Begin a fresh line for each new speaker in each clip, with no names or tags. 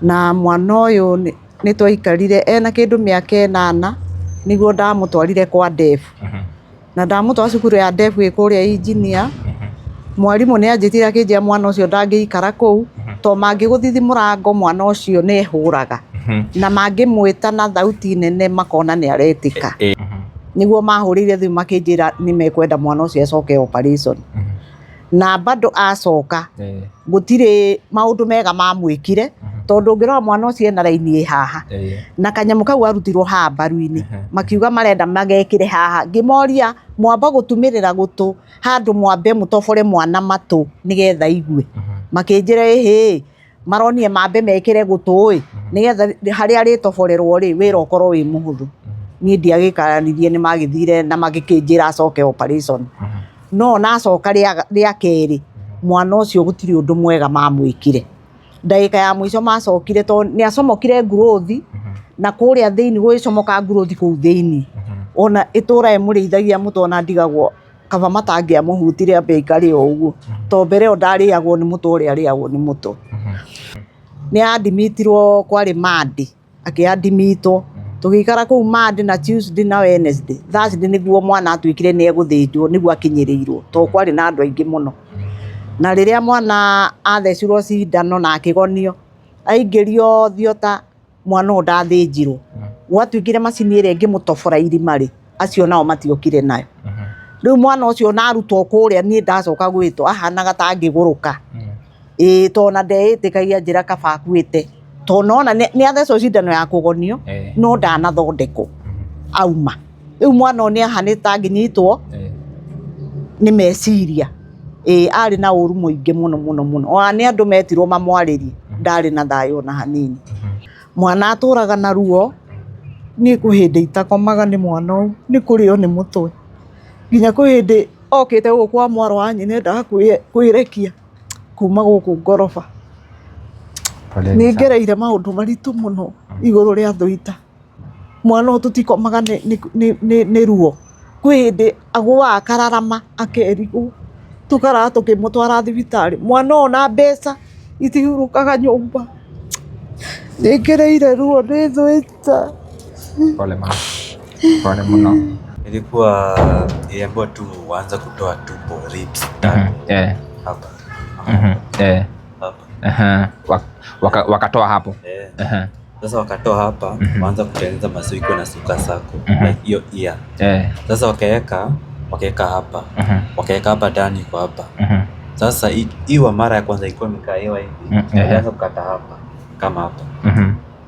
na mwana uyu ni twaikarire ena kindu miaka 8 niguo ndamutwarire kwa defu na ndamutwara cukuru ya defu ikuria engineer mwarimu ni anjitire akinjia mwana ucio ndangiikara kuu to mangiguthithia murango mwana ucio ni ehuraga na mangimwita na thauti nene makona ni aretika niguo mahurire thimu makinjira ni mekwenda mwana ucio acoke operation na bado acoka gutire maundu mega mamwikire tondu ngirora mwana ucio ena raini haha na kanyamu kau arutirwo ha baruini makiuga marenda magekire haha ngimoria mwamba gutumirira gutu handu mwambe mutobore mwana matu nigetha igue makinjira ehe maronie mambe mekire gutu nigetha hari ari toborerwo ri wira ukorwo wi muhuthu ni ndiagikaranirie ni magithire na magikinjira acoke operation no na acoka ria keri mwana ucio gutiri undu mwega mamwikire ndagika ya mwisho macokire to ni acomokire growth na kuria thiini gwicomoka growth ku thiini ona itura emurithagia mutona ndigagwo kaba matangia muhutire abeikari uguo to mbere ondariagwo ni muture ariagwo ni muto ni admitirwo kwari madi akiadmitwo tugikara ku madi na Tuesday na Wednesday Thursday niguo mwana atwikire ni eguthinjwo niguo akinyiriirwo to kwari na andu aingi muno na riria mwana athecirwo cindano na akigonio aingirio thiota mwana ndathinjirwo gwatwikire macini ire ngimutobora irimari acio nao matiokire nayo riu mwana ucio narutwo kuria ni ndacoka gwitwo ahanaga tangiguruka to na ndeitikagia njira kaba akuite to nona ni athecwo cindano ya kugonio no ndanathondeko auma riu mwana ni ahanita nginyitwo ni meciria ari na uru muingi muno ona ni andu metirwo mamwaririe ndari na thayo na hanini mwana aturaga na ruo ni kuhinde itakomaga ni mwana ni kurio ni mutwe nginya kuhinde okite guku kwa mwaro wa nyine ndakwirekia kuma guku ngoroba ni ngereire maundu maritu muno iguru ria thuita mwana tutikomaga ni ruo kuhinde agwa akararama akerigo tukara tukimutwara thibitari mwana ona mbeca itihurukaga nyumba nigereire ruo ni thuita
pole muno
ilikuwa iambiwa tu waanza kutoa tumbo ribs hapa
hapa wakatoa hapo
sasa wakatoa hapa waanza kutengeneza masiko na suka sako hiyo sasa wakaweka hapa wakaweka hapa ndani kwa hapa sasa hiyo mara ya kwanza ilikuwa imekaiwa hivi ilianza kukata hapa kama hapa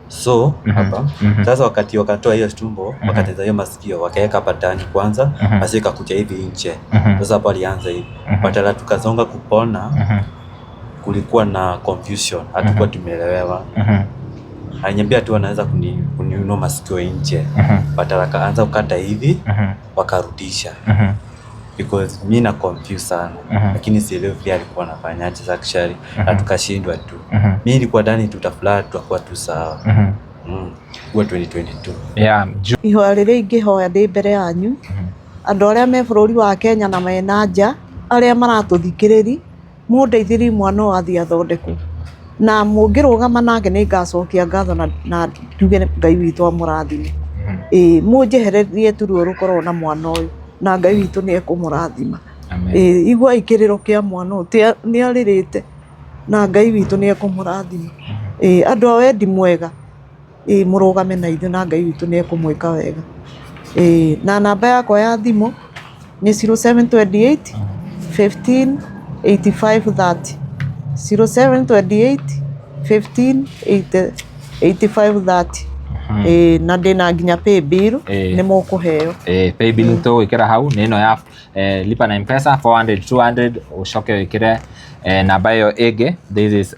so hapa sasa wakati wakatoa hiyo tumbo wakateza hiyo masikio wakaweka hapa ndani kwanza basi ikakuja hivi nje sasa hapo alianza hivi badala tukazonga kupona kulikuwa na confusion hatukuwa tumeelewa aliniambia tu anaweza kuniunua masikio nje badala kaanza kukata hivi wakarudisha because mimi na confuse sana lakini sielewi pia alikuwa anafanyaje actually na tukashindwa tu mimi nilikuwa ndani tutaflat tutakuwa tu sawa kwa 2022
ihoya riria ingihoya ndi mbere yanyu andu aria me bururi wa Kenya na menanja aria maratuthikiriri mundeithiri mwana wathi athondekwo na mungirugama nake ni ngacokia ngatho na nduge Ngai witu amurathime munjehererie turuo rukorwo na mwana uyu na Ngai witu ni ekumurathima igua ikiriro kia mwana uyu ni aririte na Ngai witu ni ekumurathima andu a wendi mwega murugame na ithu na Ngai witu ni ekumwika wega na namba yakwa ya thimu ni 0728 15 85 30 0728 15 85 30 na ndina nginya pay bill ni mukuheo
pay bill to ikira hau ni no ya lipa na M-Pesa 400 200 ucoke ikire namba yo ege this is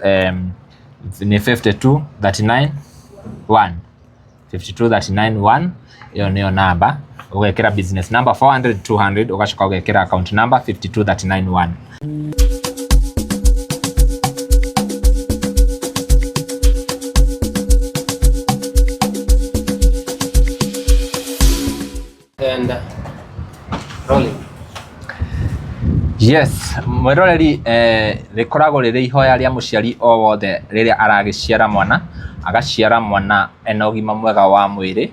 ni 52391 52391 iyo niyo namba ugekira business number 400 200 ugacoka ugekira account number 52391
and rolling.
Yes, mwiroreri rikoragwo riri ihoya ria muciari o wothe riria aragiciara mwana, agaciara mwana ena ugima mwega wa mwiri.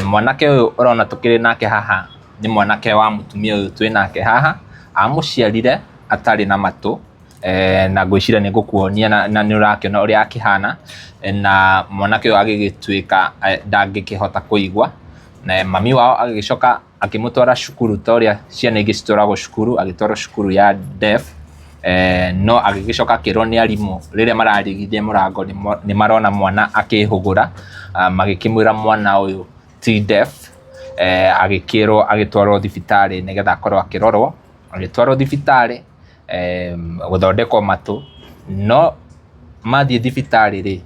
Mwanake uyu urona tukiri nake haha ni mwanake wa mutumia uyu twi nake haha, amuciarire atari na matu, na ngwiciria ni ngukuonia na ni urakiona uria akihana, na mwanake uyu agigituika ndangikihota kuigwa, na mami wao agicoka akimutwara cukuru toria ciana ingi citwaragwo cukuru, agitwarwo cukuru ya deaf, no agigicoka akirwo ni arimu riria mararigithia murango ni marona mwana akihugura, magikimwira mwana uyu ti deaf, agikirwo agitwarwo thibitari nigetha akorwo akirorwo, agitwarwo thibitari guthondekwo matu, no mathie thibitari ri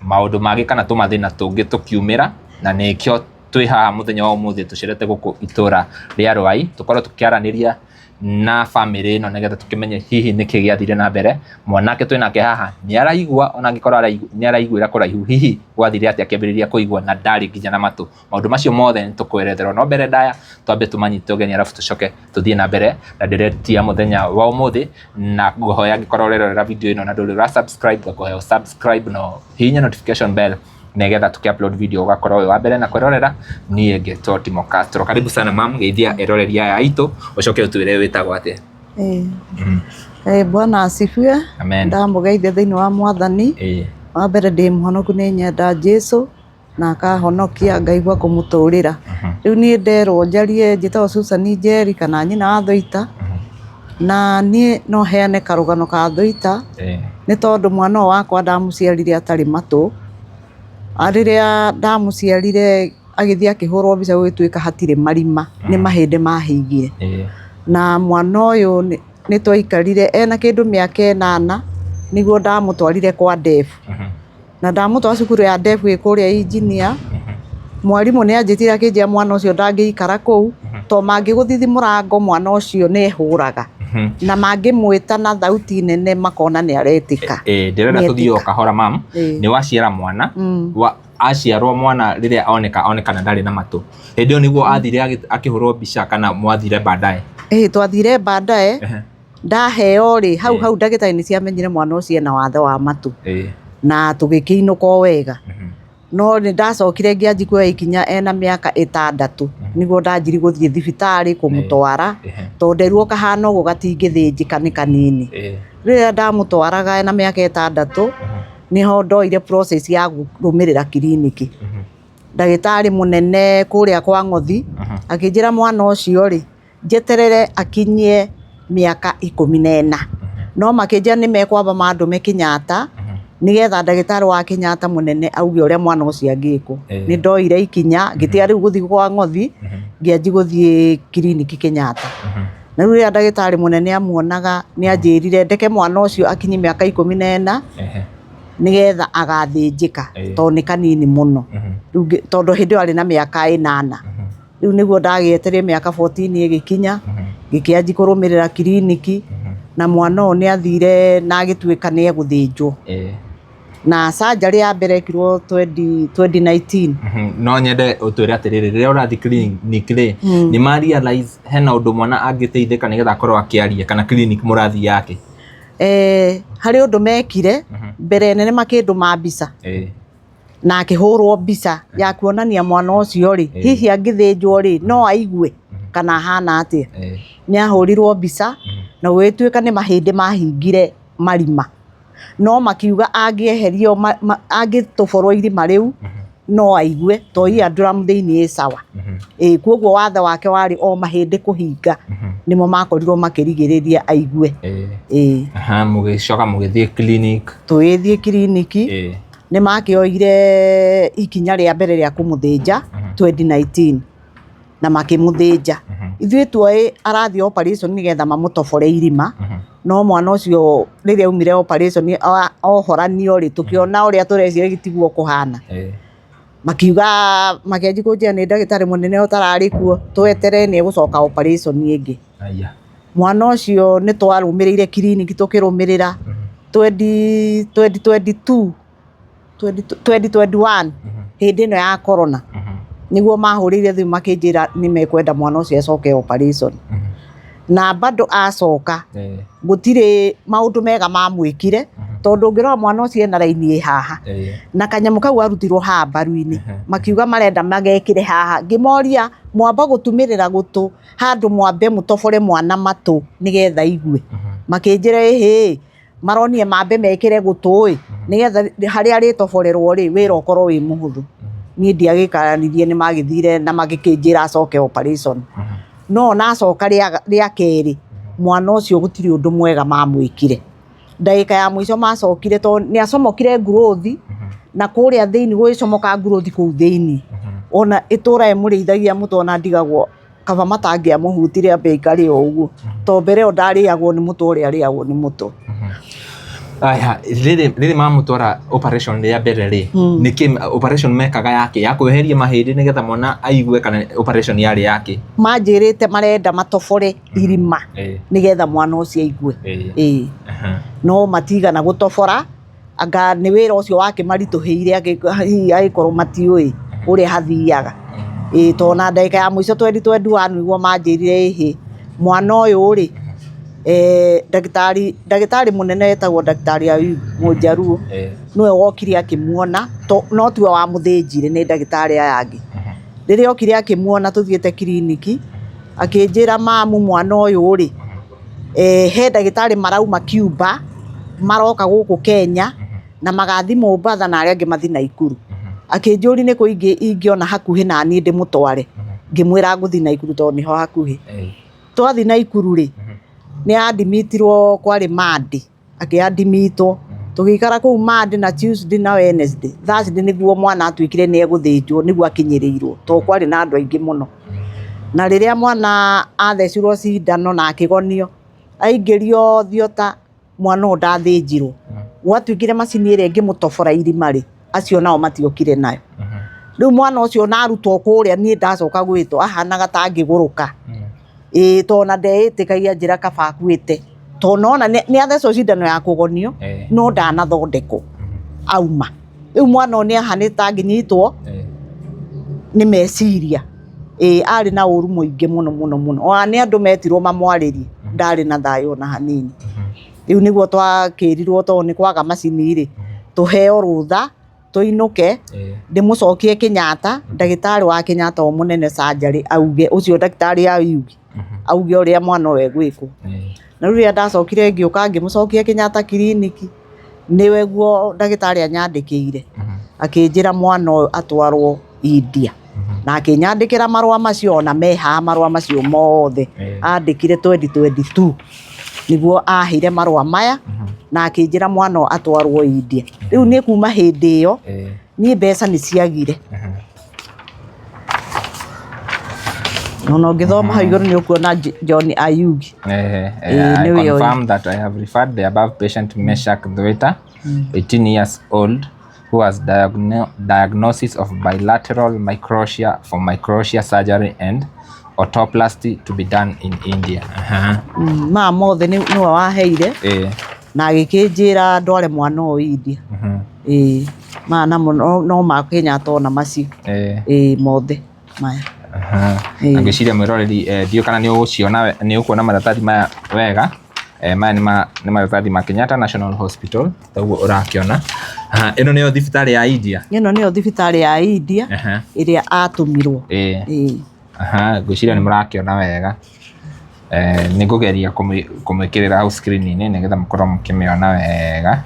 maundu magi kana tumathina tungi tukiumira, na nikio twi haha muthenya wa umuthi tucirete guku itura ria Rwai tukorwo tukiaraniria na family ino nigetha tukimenye hihi niki giathire na mbere. Mwanake twi nake haha ni araigua, ona angikorwo ni araiguira kuraihu, hihi gwathire ati akĩambĩrĩria kuigua na ndari nginya na matu. Maundu macio mothe nitukwĩretherwo no mbere ndaya twambe tumanyite ũgeni arabu tucoke tuthie na mbere na ndiretia muthenya wa umuthi, na nguhoya angikorwo urerorera video ino na ndũrĩ subscribe, nguhoya subscribe no hihinya notification bell nigetha tuki-upload video ugakorwo wi wa mbere na kwirorera. Niĩ ngetwo Timo Castro. Karibu sana mam, geithia eroreri aya aitu, ucoke utwire witagwo atia.
Bwana asifiwe.
Amen.
Ndamugeithia thiini wa Mwathani. Wa mbere ndi muhonoku ni nyenda Jesu na akahonokia, ngaigua kumuturira. Riu ni nderwo njarie, njitagwo Susan Njeri kana nyina wa Thoita, na ni no heane karugano ka Thoita ni tondu mwana wakwa ndamuciarire atari matu. Ariria ndamuciarire agithia akihurwo mbica gwituika hatire marima, ni mahinde mahingire, na mwana uyu ni twaikarire ena kindu miaka 8 niguo ndamutwarire kwa deaf, na ndamutwara cukuru ya deaf ikuria engineer. Mwarimu ni anjitire akinjia mwana ucio ndangiikara kuu to mangiguthithi murango mwana ucio ni huraga, na mangimwita na thauti nene makona ni aretika.
Ndirenda tuthio kahora mam, ni waciara mwana wa aciarwo mwana riria onekana ndari na matu, hindi niguo athire akihurwo mbica kana mwathire baadaye?
Twathire baadaye, ndaheo ri hau ndagitari ni ciamenyire mwana ucio na wathe wa matu, na tugikiinuka wega. No ni ndacokire ngianji kuoya ikinya ena miaka 6 niguo ndanjiri guthie thibitari kumutwara, to nderuo kahana uguo gatingithinjika ni kanini. Riria ndamutwaraga ena miaka 6 niho ndoire process ya gurumirira kiriniki. Ndagitari munene kuria kwa Ngothi akinjira mwana ucio ri njeterere akinyie miaka 14, no makinjira ni mekwamba mandume Kenyatta nigetha ndagitari wa Kenyatta munene auge uria mwana ucio angikwo. Ni ndoire ikinya ngitia riu guthii kwa Ngothi, ngianji guthii kiriniki Kenyatta. Na riu ndagitari munene amuonaga ni anjirire ndeke mwana ucio akinyi miaka 14 nigetha agathinjika to ni kanini muno, tondu hindi ari na miaka 8. Riu niguo ndagietereire miaka 14 igikinya, ngikianji kurumirira kiriniki, na mwana uyu ni athire na agituika ni eguthinjwo, na surgery ya mbere ekirwo 2019.
No nyende utwire atiriri riria urathi clinic ri ni ma realize hena undu mwana angiteithika nigetha akorwo akiaria kana clinic murathi yake?
Hari undu mekire mbere nene makinduma mbica, na akihurwo mbica ya kuonania mwana ucio ri hihi angithinjwo ri no aigue kana hana atia. Ni ahurirwo mbica na gwituika ni mahinde mahingire marima, no makiuga angieherio angituborwo irima riu no aigue to eardrum thiini sawa. Koguo wathe wake wari o mahinde kuhinga nimo makorirwo makirigiriria aigue.
Mugicoka mugithie clinic?
Twithie kiriniki, ni makioire ikinya ria mbere ria kumuthinja 2019 na makimuthinja. Ithuĩ tuoĩ arathi operation nigetha mamutobore irima, no mwana ucio riria umire operation ohoranio ri tukiona uria turecire gitiguo kuhana, makiuga makianji kunjia ni ndagitari munene utarari kuo twetere ni gucoka operation ingi. Mwana ucio ni twarumirire kiriniki tukirumirira 2021 hindi no ya corona, niguo mahurire thimu makinjira ni mekwenda mwana ucio acoke operation. na bado acoka gutire maundu mega mamwikire tondu ngirora mwana ucio ena raini haha na kanyamu kau arutirwo ha mbaru-ini makiuga marenda magekire haha ngimoria mwamba gutumirira gutu handu mwambe mutobore mwana matu nigetha igue makinjira maronie mambe mekire gutu nigetha haria ritoborerwo ri wira ukorwo wi muhuthu ni ndiagikaranirie ni magithire na magikinjira acoke operation no na acoka ria keri mwana ucio gutiri undu mwega mamwikire ndagika ya mwico macokire to ni acomokire growth na kuria thiini gwicomoka growth ku thiini ona itura emurithagia mutona ndigagwo kaba matangia muhutire ambikari uguo to mbere ndariagwo ni mutu uria ariagwo ni mutu
aya riri mamutwara operation ya mbere ri niki operation mekaga yake ya kweheria mahindi nigetha mwana aigue kana operation yari yake
manjirite marenda matobore irima nigetha mwana ucio aigue no matigana gutobora anga ni wira ucio wake marituheire agikorwo matiui uria hathiaga to na ndagika ya mwico 2021 niguo manjirire mwana uyu ri ndagitari munene etagwo ndagitari Ayubu Munjaruo niwe wokire akimuona no tiwe wa muthinjire ni ndagitari aya angi riria okire akimuona tuthiete kliniki akinjira mamu mwana uyu ri he ndagitari marauma Cuba maroka guku Kenya na magathi Mombasa na aria angi mathi Naikuru akinjuri ni kuingi ingiona hakuhi na ni ndimutware ngimwira nguthi Naikuru to niho hakuhi twathi Naikuru ri ni adimitirwo kwari Madi akiadimitwo tugikara ku Madi na Tuesday na Wednesday Thursday niguo mwana atwikire ni eguthinjwo niguo akinyiriirwo to kwari na andu aingi muno na riria mwana athecirwo cindano na akigonio aingirio thiota mwana ndathinjirwo gwatwikire macini ire ngimutobora irima ri acio nao matiokire nayo riu mwana ucio narutwo kuria ni ndacoka gwitwo ahanaga tangiguruka to na ndeitikagia njira kaba akuite to nona ni athecwo cindano ya kugonio no ndanathondeko auma riu mwana ni ahanita nginyitwo ni meciria ari na uru muingi muno ona ni andu metirwo mamwaririe ndari na thayo na hanini riu niguo twakirirwo to ni kwaga macini ri tuheo rutha tuinuke ndimucokie Kenyatta ndagitari wa Kenyatta munene surgery auge ucio ndagitari Ayugi auge uria mwana we gwiko na riria ndacokire ngiuka ngimucokia Kenyatta kliniki niwe guo ndagitari anyandikire akinjira mwana uyu atwarwo India na akinyandikira marua macio na meha marua macio mothe andikire 2022 niguo ahire marua maya na akinjira mwana atwarwo India riu ni kuma hindi iyo ni mbeca ni ciagire no ngithoma hau iguru ni ukuona John Ayugi
I confirm that I have referred the above patient Meshak Dhweta 18 years old who has diagnosis of bilateral microtia for microtia surgery and otoplasty to be done in India.
Ma mothe ni waheire na gikinjira ndware mwana uyu India mana no ma Kenyatta ona macio mothe maya
ngiciria mwiroreri dio kana ni uguciona ni ukuona maratathi maya wega maya ni maratathi ma Kenyatta National Hospital taguo urakiona ino niyo thibitari ya India iria atumirwo ngiciria ni murakiona wega ni ngugeria kumwikirira au screen-ini nigetha mukorwo mukimiona wega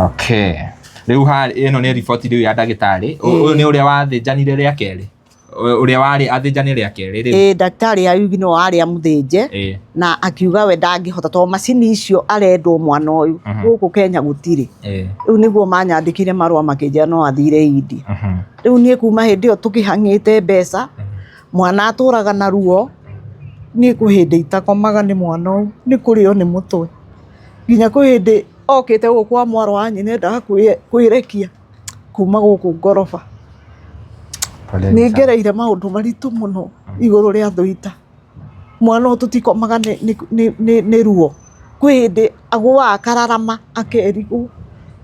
okay riu ino ni report riu ya ndagitari uyu ni uria wathinjanire ria keri uria wari athinjani ria keri riu
daktari Ayugi no ari amuthinje na akiuga we ndangihota to macini icio arendwo mwana uyu guku Kenya gutiri riu niguo manyandikire marua makinja no athire India riu ni kuma hindi iyo tukihangite mbeca mwana aturaga na ruo ni kuhinde itakomaga ni mwana uyu ni kurio ni mutwe nginya kuhinde okite gukwa mwaro wa nyine nda kwirekia kuma guku ngoroba ni ngereire maundu maritu muno iguru ria Thwita mwana tutikomaga ni ruo kwindi agwa akararama akerigu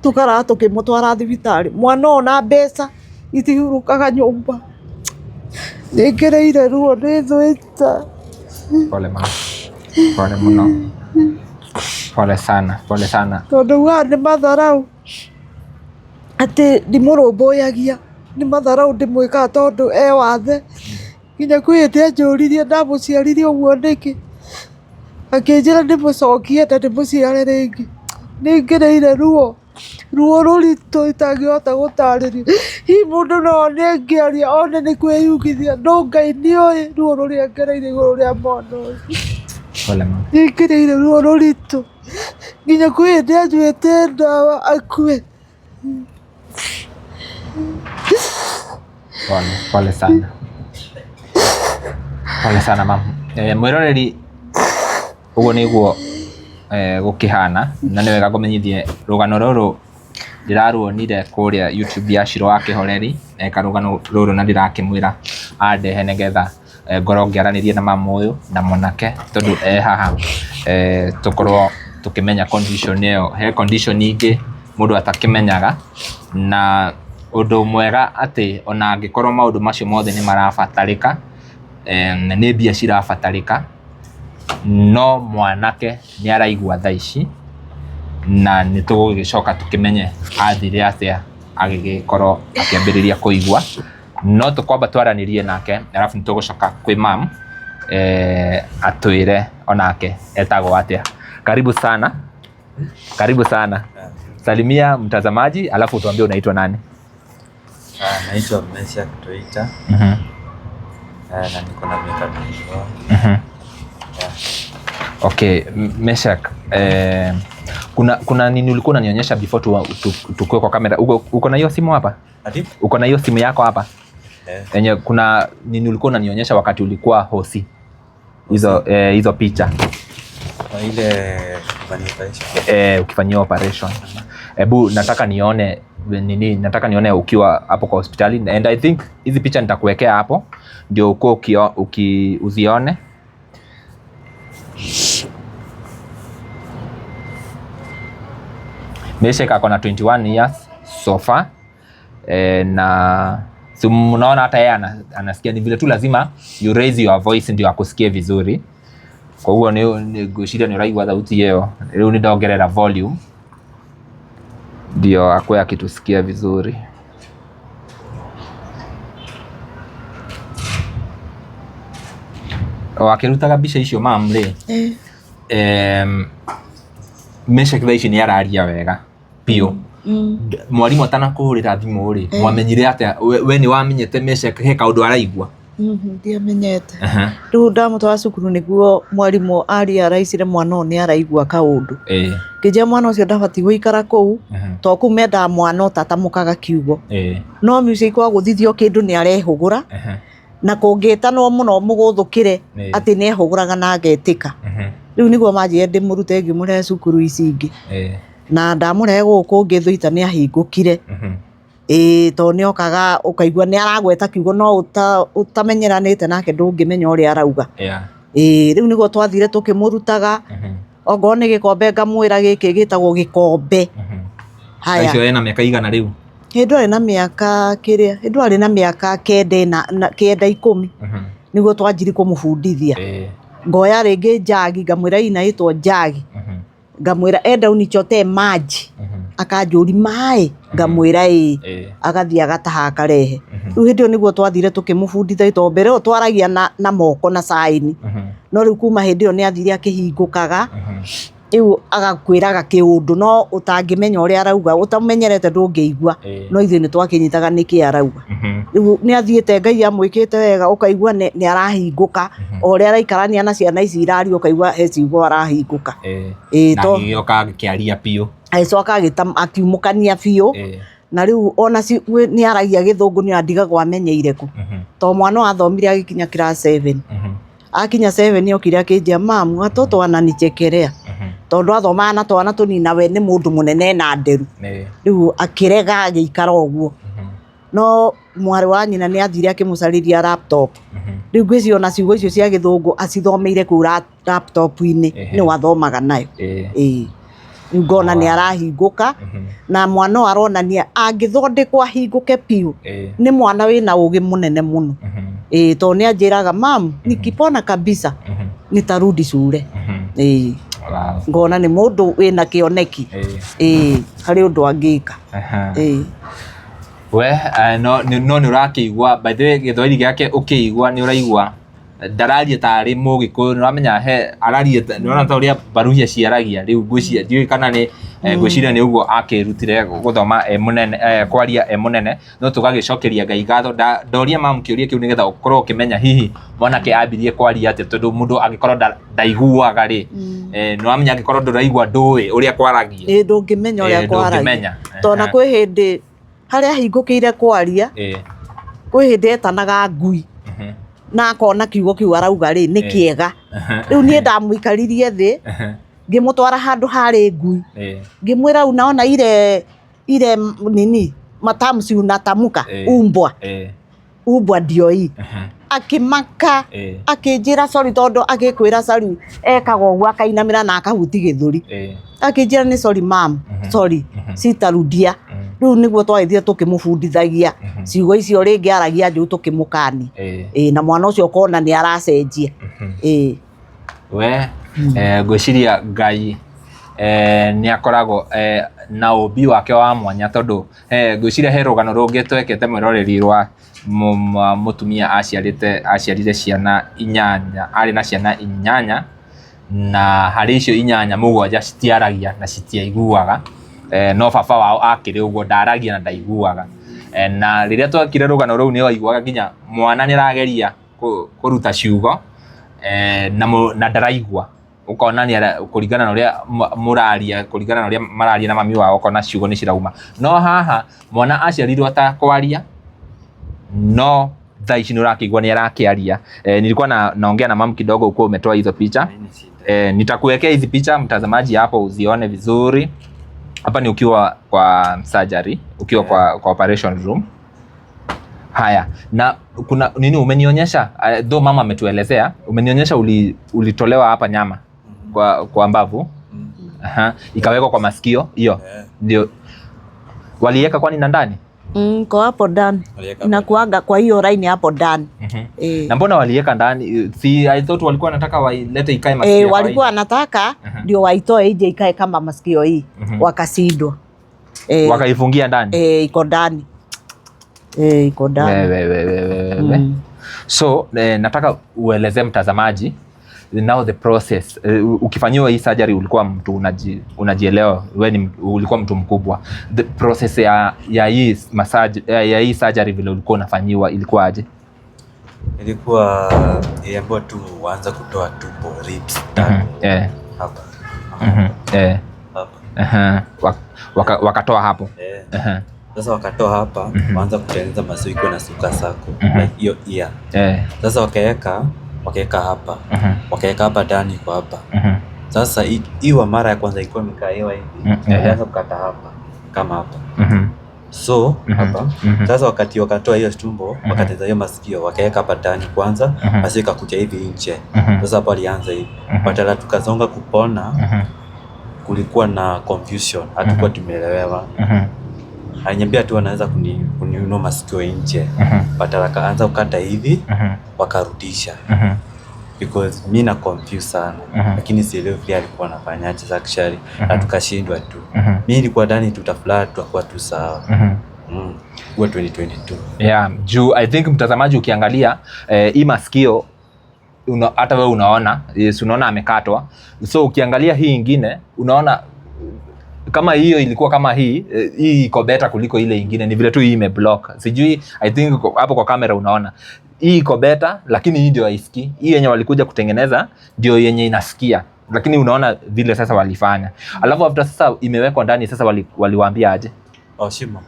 tukara tukimutwara thibitari mwana ona mbeca itihurukaga nyumba ni ngereire ruo ni Thwita
Pole mama. Pole muno. Pole sana. Pole sana.
Tondu wa nĩ matharau atĩ ndimũrũmbũyagia, nĩ matharau ndĩmwĩkaga tondũ e wathe. Nginya kwĩ hĩndĩ anjũririe ndamũciarire ũguo nĩkĩ, akĩnjĩra ndĩmũcokie na ndĩmũciare rĩngĩ. Nĩ ngereire ruo rũritũ itangĩhota gũtarĩria. Hihi mũndũ no one ngĩaria one nĩ kwĩyugithia, no Ngai nĩoĩ ruo rũrĩa ngereire igũrũ rĩa mwana ũyũ.
Pole mama.
Nĩ ngereire ruo rũritũ nginya kwĩ hĩndĩ anjũĩte ndawa akue.
Pole sana. Pole sana mama. Mwĩroreri ũguo nĩguo gũkĩhana, na nĩ wega kũmenyithie rũgano rũrũ ndĩraruonire kũrĩa YouTube ya Shiro wa Kĩhoreri, karũgano rũrũ na ndĩrakĩmwĩra andehe nĩgetha ngorwo ngĩaranĩria na mama ũyũ na mwanake tondũ haha tũkorwo tũkĩmenya condition ĩyo. He condition ingĩ mũndũ atakĩmenyaga, na ũndũ mwega atĩ ona angĩkorwo maũndũ macio mothe nĩ marabatarĩka, nĩ mbia cirabatarĩka, no mwanake nĩ araigua thaa ici na nĩ tũgũgĩcoka tũkĩmenye athire atĩa agĩgĩkorwo akĩambĩrĩria kũigua. No tũkwamba twaranĩrie nake arabu nĩ tũgũcoka kwĩ mam atwĩre onake etagwo atĩa. Karibu sana. Karibu sana. Salimia mtazamaji alafu tuambie unaitwa nani?
Naitwa Meshak Toita. Na niko na miaka 21.
Okay, Meshak, kuna nini ulikuwa unanionyesha before tukue kwa kamera? Uko na hiyo simu hapa?
Ati?
Uko na hiyo simu yako hapa? Yenye kuna nini ulikuwa unanionyesha wakati ulikuwa hosi? Hizo picha.
Ile operation.
Ukifanyia operation. Ebu nataka nione ukiwa hapo kwa hospitali, and I think hizi picha nitakuwekea hapo ndio uko uzione. Meshak ako na 21 years so far, na si mnaona hata yeye anasikia, ni vile tu lazima you raise your voice ndio akusikie vizuri. Kwa hiyo ni gushiria ni raigwa sauti hiyo, leo ni ndongerera volume ndio akwe akitusikia vizuri. Wakirutaga bica icio mamre Meshak thaa ici nĩ araria wega pio. Mwarimũ atanakuhũrĩra thimũ rĩ, mwamenyire atĩa we nĩ wamenyete Meshak he kaũndũ araigua?
Ndiamenyete. Rĩu ndamũtwara cukuru nĩguo mwarimũ aria araicire mwana ũyũ nĩ araigua kaũndũ. Ngĩnjĩra mwana ũcio ndabatiĩ gũikara kũu tondũ kũu mendaga mwana ũtatamũkaga kiugo. No music wa gũthithio kĩndũ nĩ arehũgũra na kũngĩtanwo mũno mũgũthũkĩre atĩ nĩ ehũgũraga na agetĩka. Rĩu nĩguo manjĩre ndĩmũrute ngĩmũrehe cukuru ici ingĩ, na ndamũrehe gũkũ ngĩthũita nĩ ahingũkire. Tondũ nĩ okaga ũkaigua nĩ aragweta kiugo no ũtamenyeranĩte nake ndũngĩmenya ũrĩa arauga. Rĩu nĩguo twathire tũkĩmũrutaga, ongorwo nĩ gĩkombe ngamwĩra gĩkĩ gĩtagwo gĩkombe.
Haya. Icio ena mĩaka igana rĩu?
Hĩndĩ arĩ na mĩaka hĩndĩ arĩ na mĩaka 9-10 nĩguo twanjiri kũmũbundithia. Ngoya rĩngĩ njagi ngamwĩra inaitwo njagi, ngamwĩra enda unichote maji, akanjũri maĩ, ngamwĩra agathiĩ agataha akarehe. Rĩu hĩndĩ ĩyo nĩguo twathire tũkĩmũbundithia, tondũ mbere ĩyo twaragia na moko na saini, no rĩu kuma hĩndĩ ĩyo nĩ athire akĩhingũkaga. Rĩu agakwĩraga kĩũndũ no ũtangĩmenya ũrĩa arauga, ũtamenyerete ndũngĩigua, no ithuĩ nĩ twakĩnyitaga nĩkĩ arauga. Rĩu nĩ athiĩte Ngai amwĩkĩte wega, ũkaigua nĩ arahingũka, o ũrĩa araikarania na ciana ici iraria ũkaigua he ciugo arahingũka.
Na agĩoka akĩaria biũ.
Agĩcoka akiumũkania biũ, na rĩu ona nĩ aragia Gĩthũngũ nĩ andigagwo amenyeire kũ, tondũ mwana wathomire agĩkinya class 7. Akinya 7 okire akĩnjia mamu watoto wananichekelea, tondũ athomaga na twana tũnini we nĩ mũndũ mũnene na nderu. Rĩu akĩrega agĩikara ũguo, no mwarĩ wa nyina nĩ athire akĩmũcarĩria laptop. Rĩu ngwĩciria ona ciugo icio cia Gĩthũngũ acithomeire kũu laptop-inĩ nĩ wathomaga nayo. Rĩu ngona nĩ arahingũka, na mwana ũyũ aronania angĩthondekwo ahingũke piũ, nĩ mwana wĩna ũgĩ mũnene mũno. Tondũ nĩ anjĩraga mamu nikipona kabisa, nitarudi shule.
Wow.
Ngona ni mundu wina kioneki hari undu angika.
We no ni urakiigua by the way githweri giake ukiigua ni uraigua ndararia tari Mugikuyu ni uramenya he araria ni ona ta uria Baruhia ciaragia riu ngwiciria ndiui kana ni ngwiciria ni uguo akirutire guthoma munene kwaria munene no tugagicokeria Ngai gatho ndoria mamu kiuria kiu nigetha ukorwo ukimenya hihi mwanake ambirie kwaria ati tondu mundu agikorwo ndaiguaga ri ni uramenya agikorwo nduraigua ndui uria kwaragia
ndungimenya uria kwaragia tona kwi hindi haria hingukire kwaria kwi hindi etanaga ngui na akona kiugo kiu arauga ri ni kiega riu nie ndamuikaririe thi ngimutwara handu hari ngui ngimwira unaona ile nini matamshi unatamuka umbwa ndio hii akimaka akinjira sorry tondu agikwira sorry ekaga uguo akainamira na akahuti githuri akinjira ni sorry mam sorry sitarudia riu niguo twahithie tukimubundithagia ciugo icio ringi aragia nju tukimukani na mwana ucio kona ni aracenjia
we ngwiciria Ngai ni akoragwo na ubi wake wa mwanya tondu ngwiciria he rugano rungi twekete mwiroreri rwa mutumia aciarire ciana 8 ari na ciana 8 na hari icio 8 mũgwanja citiaragia na citiaiguaga no baba wao akiri uguo ndaragia na ndaiguaga na riria twakire rugano ruu ni waiguaga nginya mwana ni arageria kuruta ciugo na ndaraigua ukona ni kuringana na uria muraria kuringana na uria mararia na mami wao ukona ciugo ni cirauma no haha mwana aciarirwo ta kwaria no thaa ici nurakiigua ni arakiaria nilikuwa naongea na mamu kidogo uko umetoa hizo picha nitakuwekea hizi picha mtazamaji hapo uzione vizuri. Hapa ni ukiwa kwa surgery, ukiwa kwa operation room. Haya, na kuna nini umenionyesha, though mama ametuelezea, umenionyesha ulitolewa hapa nyama kwa mbavu. Ikawekwa kwa masikio, hiyo. Ndio waliweka kwani na ndani?
Kwa hapo ndani. Inakuaga kwa hiyo line hapo ndani.
Na mbona waliweka ndani? Si I thought walikuwa wanataka wailete ikae masikio.
Walikuwa wanataka ndio waitoe ije ikae kama masikio hii. Wakasidwa.
Wakaifungia ndani.
Iko ndani. Iko ndani.
So nataka ueleze mtazamaji now the process. Ukifanyiwa hii surgery ulikuwa mtu unajielewa, wewe ulikuwa mtu mkubwa. The process ya hii massage ya hii surgery vile ulikuwa unafanyiwa ilikuwa aje?
Ilikuwa ambapo tu uanza kutoa tumbo ribs hapa.
Hapa. Wakatoa hapo.
Sasa wakatoa hapa, waanza kutengeneza masuiko na suka sako. Hiyo Sasa wakaweka hapa. Wakaweka hapa ndani kwa hapa. Sasa hiyo mara ya kwanza ilikuwa imekaewa hivi. Walianza kukata hapa kama hapa. So hapa. Sasa wakati wakatoa hiyo tumbo, wakateza hiyo masikio, wakaweka hapa ndani kwanza, basi ikakuja hivi nje. Sasa hapo alianza hivi. Badala tukazonga kupona, kulikuwa na confusion, hatukuwa tumeelewa. Aliniambia tu anaweza kuniunua masikio nje. Badala kaanza kukata hivi, wakarudisha. Because mimi na confuse sana, lakini sielewi vile alikuwa anafanyaje actually, na tukashindwa tu. Mimi nilikuwa ndani tutaflat tutakuwa tu sawa. Kwa 2022.
Yeah, juu I think mtazamaji ukiangalia hii masikio hata wewe unaona, unaona amekatwa. So ukiangalia hii nyingine unaona kama hiyo ilikuwa kama hii iko better kuliko ile nyingine, ni vile tu hii imeblock. Sijui I think hapo kwa kamera unaona hii iko better, lakini hii ndio haisikii. Hii yenye walikuja kutengeneza ndio yenye inasikia, lakini unaona vile sasa walifanya. Alafu after sasa imewekwa ndani, sasa waliwaambia aje?
Shimo.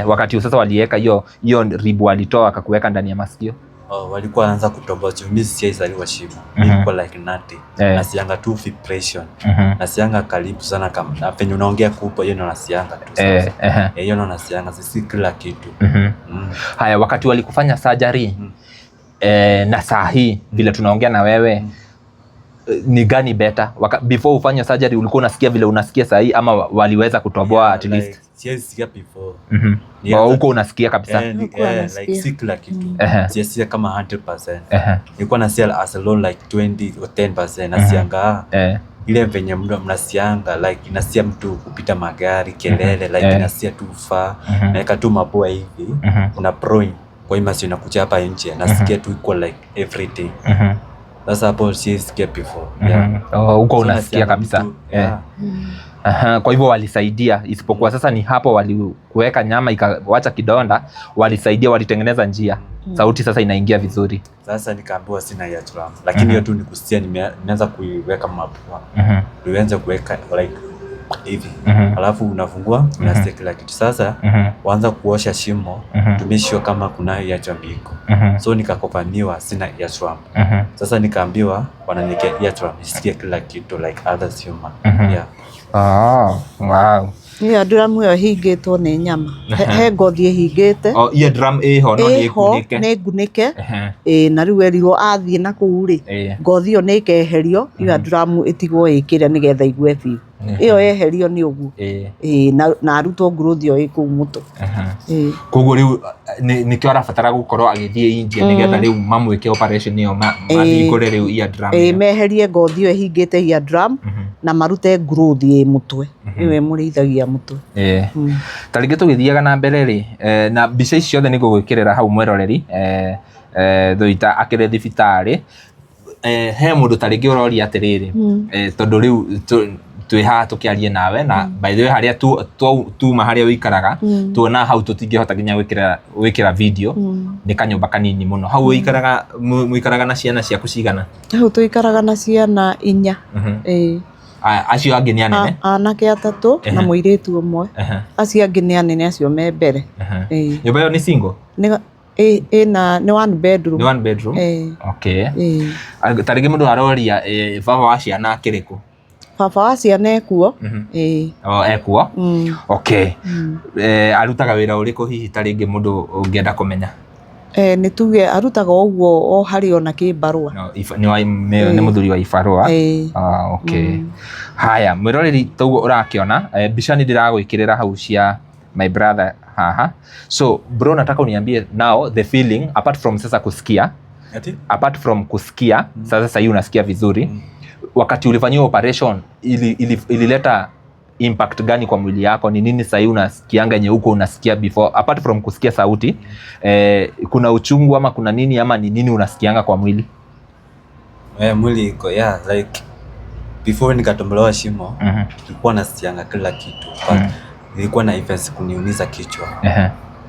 Wakati sasa waliweka hiyo ribu walitoa akakuweka ndani ya masikio.
Walikuwa wanaanza kutoboa mimi sijaizaliwa shimo. Nilikuwa like nothing. Nasianga tu vibration. Nasianga karibu sana kama na penye unaongea kupo hiyo nasianga tu. Hiyo nasianga sisi kila kitu. Haya,
wakati walikufanya surgery na saa hii vile tunaongea na wewe ni gani better? Before ufanye surgery ulikuwa unasikia vile unasikia sahi ama waliweza kutoboa at least?
Like sikia before.
Huko unasikia kabisa.
Like si kila kitu. Sikia kama 100%. Nilikuwa nasikia as low like 20 or 10%. Nasianga ile venye mnasianga like inasia mtu kupita magari kelele like inasia tu faa naeka tu mapua hivi una proin kwa hiyo masi inakuja hapa nje nasikia tu iko like everything. Sasa hapo sikia before.
Huko unasikia kabisa. Kwa hivyo walisaidia, isipokuwa sasa ni hapo walikuweka nyama ikawacha kidonda, walisaidia, walitengeneza njia sauti sasa inaingia vizuri.
Sasa nikaambiwa sina eardrum, lakini hiyo tu nikusikia nimeanza kuiweka mapua. Nianza kuweka like hivi. Alafu unafungua unasikia kila kitu. Sasa waanza kuosha shimo, tumeshio kama kuna eardrum iko. So nikakopaniwa sina eardrum. Sasa nikaambiwa wananiwekea eardrum nisikie kila kitu like others human.
Wow.
Eardrum ĩyo ĩhingĩtwo nĩ nyama. He ngothi ĩhingĩte.
Eardrum ĩho no nĩĩkunĩke.
Nĩngunĩke. Na rĩu erirwo athiĩ na kũu rĩ, ngothi ĩyo nĩĩkeherio, eardrum ĩtigwo ĩkĩre nĩgetha igue biũ. Ĩyo yeherio nĩ ũguo. Na arutwo growth ĩyo ĩ kũu mũtwe.
Koguo rĩu nĩkĩo arabatara gũkorwo agĩthiĩ India nĩgetha rĩu mamwĩke operation ĩyo mahingũre rĩu eardrum.
Meherie ngothi ĩyo ĩhingĩte eardrum na marute growth ĩ mũtwe. Nĩwe mũrĩithagia mũtwe.
Ta rĩngĩ tũgĩthiaga na mbere rĩ, na mbica ici ciothe nĩ ngũgwĩkĩrĩra hau mwĩroreri Thuita akĩrĩ thibitarĩ. He mũndũ ta rĩngĩ ũroria atĩrĩrĩ, tondũ rĩu twĩ haha tũkĩarie nawe na by the way harĩa tuma harĩa wĩikaraga tuona hau tũtingĩhota nginya gwĩkĩra video nĩ kanyũmba kanini mũno. Hau wĩikaraga na ciana ciaku cigana?
Hau tũikaraga na ciana 4.
Acio angĩ nĩ anene?
Anake 3 na mũirĩtu ũmwe. Acio angĩ nĩ anene acio me mbere.
Nyũmba ĩyo nĩ single?
Nĩ 1 bedroom.
Nĩ 1 bedroom? Okay. Ta rĩngĩ mũndũ aroria baba wa ciana akĩrĩkũ?
Baba wa ciana ekuo.
Ekuo? Okay. Arutaga wĩra ũrĩkũ hihi ta rĩngĩ mũndũ ũngĩenda kũmenya?
Nĩ tuge arutaga ũguo o harĩ ona kĩbarũa.
Nĩ mũthuri wa ibarũa? Okay. Haya, mwĩroreri toguo ũrakĩona mbica nĩ ndĩragwĩkĩrĩra hau cia my brother haha. So bro, nataka uniambie now the feeling apart from sasa kusikia. Apart from kusikia, sasa hii unasikia vizuri. Wakati ulifanyia operation ilileta impact gani kwa mwili yako? Ni nini sasa unasikianga yenye huko unasikia before apart from kusikia sauti? Kuna uchungu ama kuna nini ama ni nini unasikianga kwa mwili?
Mwili iko like before nikatombolewa shimo nilikuwa nasikianga kila kitu but nilikuwa na events kuniumiza kichwa.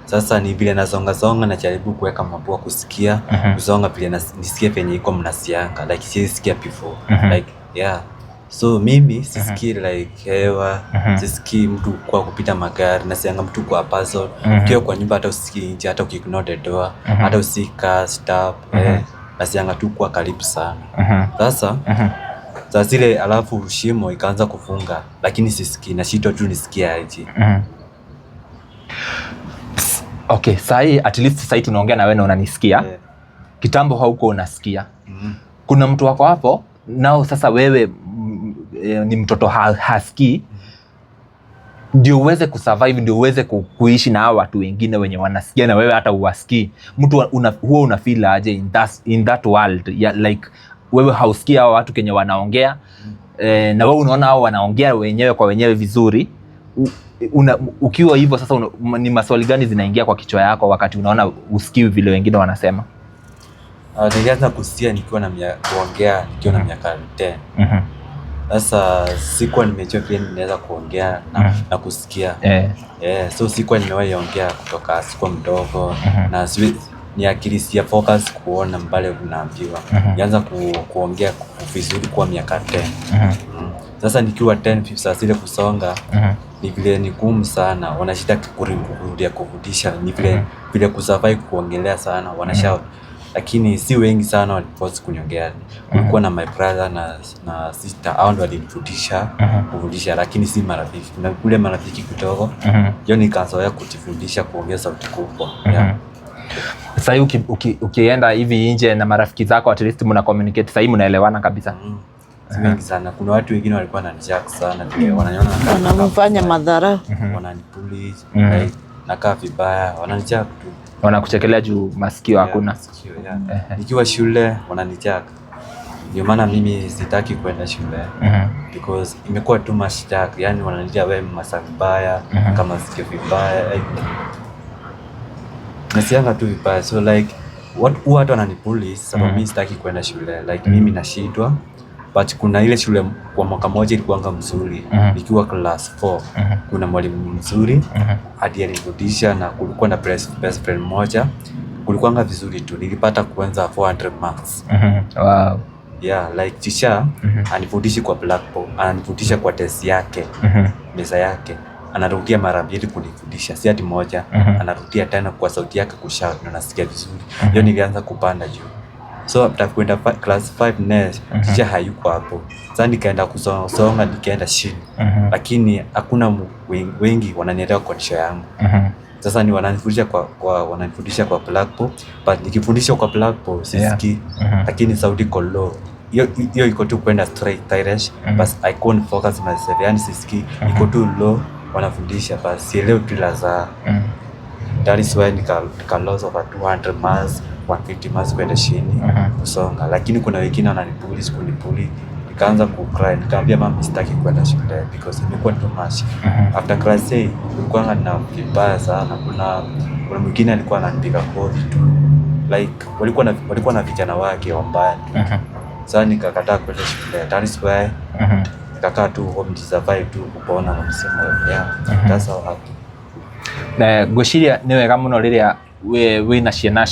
Sasa ni vile nazonga najaribu kuweka mapua kusikia kuzonga vile nisikie penye iko mnasianga like sisikia before like so mimi sisikii like hewa sisikii mtu kwa kupita magari nasianga mtu kwa puzzle ukiwa kwa nyumba hata usikii nje hata ukiignore the door hata usika stop nasianga tu kwa karibu sana. Sasa zile alafu shimo ikaanza kufunga lakini sisikii na shito tu nisikia aje.
Okay, sahi at least sahi tunaongea na wewe na unanisikia. Kitambo hauko unasikia. Kuna mtu wako hapo nao sasa wewe ni mtoto hasikii. Ndio uweze kusurvive, ndio uweze kuishi na hao watu wengine wenye wanasikia na wewe hata uwasikii. Mtu huo una feel aje in that world like wewe hausikii hao watu kenye wanaongea na wewe unaona hao wanaongea wenyewe kwa wenyewe vizuri. Ukiwa hivyo sasa ni maswali gani zinaingia kwa kichwa yako wakati unaona usikii vile wengine wanasema?
Nilianza kusikia nikiwa na kuongea nikiwa na miaka 10. Sasa sikuwa nimejua vile ninaweza kuongea na kusikia. So sikuwa nimewahi ongea kutoka sikuwa mdogo na ni akili ya focus kuona mbele unaambiwa. Nianza kuongea vizuri kwa miaka 10. Sasa nikiwa 10 sasa ile kusonga ni vile ni gumu sana, wanashida kurudia kufundisha, ni vile kusurvive kuongelea sana wanashout, lakini si wengi sana walipose kuniongea. Kulikuwa na my brother na sister, hao ndio walinifundisha kufundisha, lakini si marafiki. Na kule marafiki kidogo ndio nikaanza kujifundisha kuongea sauti kubwa.
Sasa ukienda hivi nje na marafiki zako at least mna communicate sasa, mnaelewana kabisa.
si wengi sana. Kuna watu wengine walikuwa wananijack sana, wananiona
wanamfanya madhara,
wananipuli like nakaa vibaya, wananijack tu,
wanakuchekelea juu masikio hakuna.
Nikiwa shule wananijack, ndio maana mimi sitaki kwenda shule because imekuwa too much jack. Yani wananijack wewe masaa vibaya, kama sikio vibaya, nasianga tu vibaya. So like watu wananipuli sababu mimi sitaki kwenda shule, like mimi nashindwa. But kuna ile shule kwa mwaka moja ilikuwanga mzuri, nikiwa class 4 kuna mwalimu mzuri hadi alinifundisha, na kulikuwa na best friend moja, kulikuwanga vizuri tu, nilipata kuanza 400 marks.
Wow.
Yeah, like teacher anifundishi kwa blackboard, ananifundisha kwa desk yake, meza yake, anarudia mara 2 kunifundisha, si ati moja, anarudia tena kwa sauti yake kushout na nasikia vizuri. Hiyo nilianza kupanda juu. So after kwenda class 5 next, teacher hayuko hapo. Sasa nikaenda kusonga, nikaenda chini. Lakini hakuna wengi wananielewa condition yangu. Sasa ni wananifundisha wananifundisha kwa blackboard, but nikifundisha kwa blackboard sisikii, lakini sauti iko low. Hiyo iko tu kwenda straight direct, but I can't focus myself, yani sisikii, iko tu low, wanafundisha but sielewi kila saa. That is why nika loss over 200 marks, 150 marks kwenda chini kusonga. Lakini kuna wengine wananipuli, sikunipuli, nikaanza ku-cry, nikamwambia mama sitaki kwenda shule because imekuwa too much. After class 8 kulikuwa na vibaya sana, kuna mwingine alikuwa ananipiga kofi tu, like walikuwa na vijana wake wambaya tu. Sasa nikakataa kwenda shule. That is why nikakaa tu home, survive tu kupona na msimu ya that's how happy.
Ngwiciria nĩ wega mũno rĩrĩa wĩna ciana